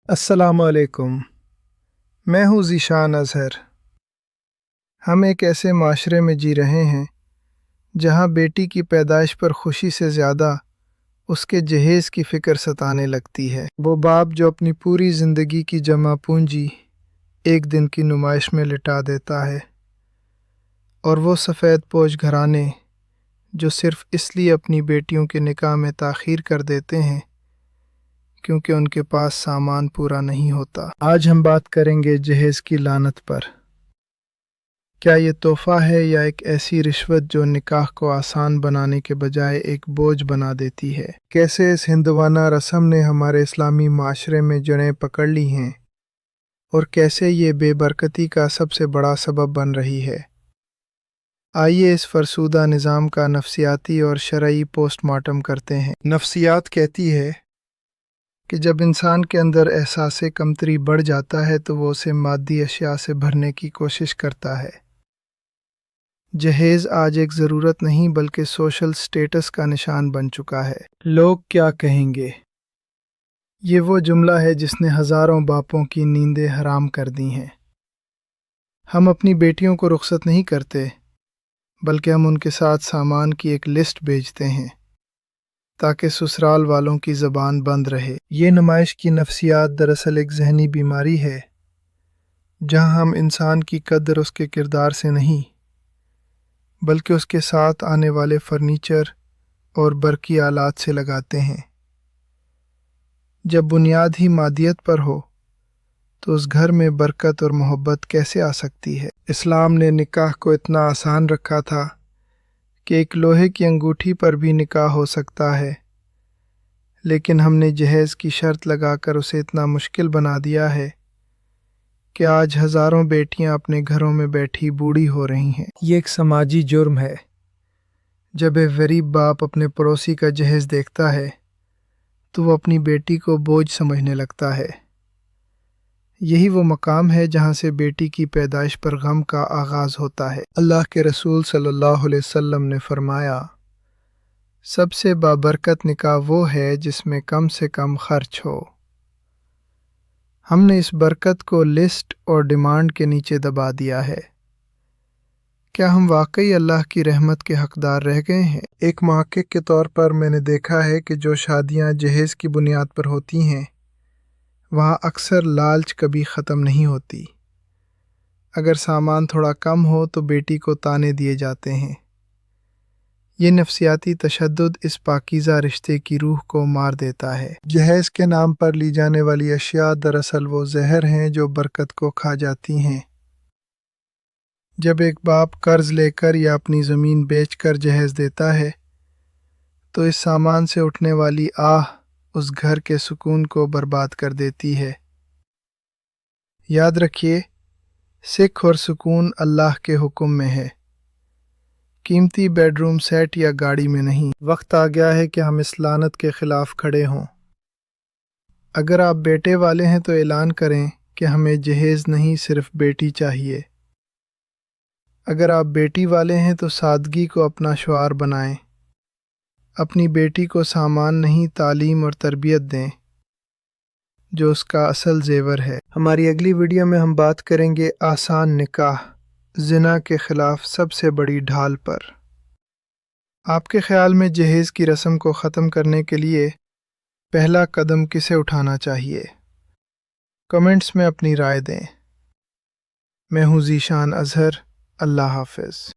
अस्सलाम वालेकुम। मैं हूँ ज़ीशान अज़हर। हम एक ऐसे माशरे में जी रहे हैं जहाँ बेटी की पैदाइश पर खुशी से ज़्यादा उसके जहेज़ की फ़िक्र सताने लगती है। वो बाप जो अपनी पूरी ज़िंदगी की जमा पूंजी एक दिन की नुमाइश में लिटा देता है, और वो सफ़ेद पोश घराने जो सिर्फ़ इसलिए अपनी बेटियों के निकाह में ताख़ीर कर देते हैं क्योंकि उनके पास सामान पूरा नहीं होता। आज हम बात करेंगे जहेज़ की लानत पर। क्या ये तोहफ़ा है या एक ऐसी रिश्वत जो निकाह को आसान बनाने के बजाय एक बोझ बना देती है? कैसे इस हिंदवाना रस्म ने हमारे इस्लामी माशरे में जड़ें पकड़ ली हैं और कैसे ये बेबरकती का सबसे बड़ा सबब बन रही है। आइए इस फरसूदा निज़ाम का नफ्सियाती और शरई पोस्टमार्टम करते हैं। नफ्सियात कहती है कि जब इंसान के अंदर एहसास कमतरी बढ़ जाता है तो वो उसे मादी अशिया से भरने की कोशिश करता है। जहेज़ आज एक ज़रूरत नहीं बल्कि सोशल स्टेटस का निशान बन चुका है। लोग क्या कहेंगे, ये वो जुमला है जिसने हज़ारों बापों की नींदें हराम कर दी हैं। हम अपनी बेटियों को रुखसत नहीं करते बल्कि हम उनके साथ सामान की एक लिस्ट भेजते हैं ताकि ससुराल वालों की ज़बान बंद रहे। ये नुमाइश की नफ्सियात दरअसल एक जहनी बीमारी है जहां हम इंसान की कदर उसके किरदार से नहीं बल्कि उसके साथ आने वाले फर्नीचर और बरकी आलात से लगाते हैं। जब बुनियाद ही मादियत पर हो तो उस घर में बरकत और मोहब्बत कैसे आ सकती है? इस्लाम ने निकाह को इतना आसान रखा था कि एक लोहे की अंगूठी पर भी निकाह हो सकता है, लेकिन हमने जहेज़ की शर्त लगाकर उसे इतना मुश्किल बना दिया है कि आज हज़ारों बेटियां अपने घरों में बैठी बूढ़ी हो रही हैं। ये एक समाजी जुर्म है। जब एक गरीब बाप अपने पड़ोसी का जहेज़ देखता है तो वो अपनी बेटी को बोझ समझने लगता है। यही वो मकाम है जहाँ से बेटी की पैदाइश पर गम का आगाज़ होता है। अल्लाह के रसूल सल्लल्लाहु अलैहि वसल्लम ने फरमाया, सबसे बाबरकत निकाह वो है जिसमें कम से कम खर्च हो। हमने इस बरकत को लिस्ट और डिमांड के नीचे दबा दिया है। क्या हम वाकई अल्लाह की रहमत के हकदार रह गए हैं? एक महक़्क़िक़ के तौर पर मैंने देखा है कि जो शादियां जहेज़ की बुनियाद पर होती हैं वहाँ अक्सर लालच कभी ख़त्म नहीं होती। अगर सामान थोड़ा कम हो तो बेटी को ताने दिए जाते हैं। ये नफ्सियाती तशद्दुद इस पाकीज़ा रिश्ते की रूह को मार देता है। जहेज़ के नाम पर ली जाने वाली अशिया दरअसल वो जहर हैं जो बरकत को खा जाती हैं। जब एक बाप कर्ज लेकर या अपनी ज़मीन बेचकर जहेज़ देता है तो इस सामान से उठने वाली आह उस घर के सुकून को बर्बाद कर देती है। याद रखिए, सिख और सुकून अल्लाह के हुक्म में है, कीमती बेडरूम सेट या गाड़ी में नहीं। वक्त आ गया है कि हम इस लानत के ख़िलाफ़ खड़े हों। अगर आप बेटे वाले हैं तो ऐलान करें कि हमें जहेज़ नहीं सिर्फ बेटी चाहिए। अगर आप बेटी वाले हैं तो सादगी को अपना शुआर बनाएं। अपनी बेटी को सामान नहीं तालीम और तरबियत दें जो उसका असल जेवर है। हमारी अगली वीडियो में हम बात करेंगे आसान निकाह, ज़िना के ख़िलाफ़ सबसे बड़ी ढाल पर। आपके ख़्याल में जहेज़ की रस्म को ख़त्म करने के लिए पहला कदम किसे उठाना चाहिए? कमेंट्स में अपनी राय दें। मैं हूँ ज़ीशान अज़हर। अल्लाह हाफ़िज़।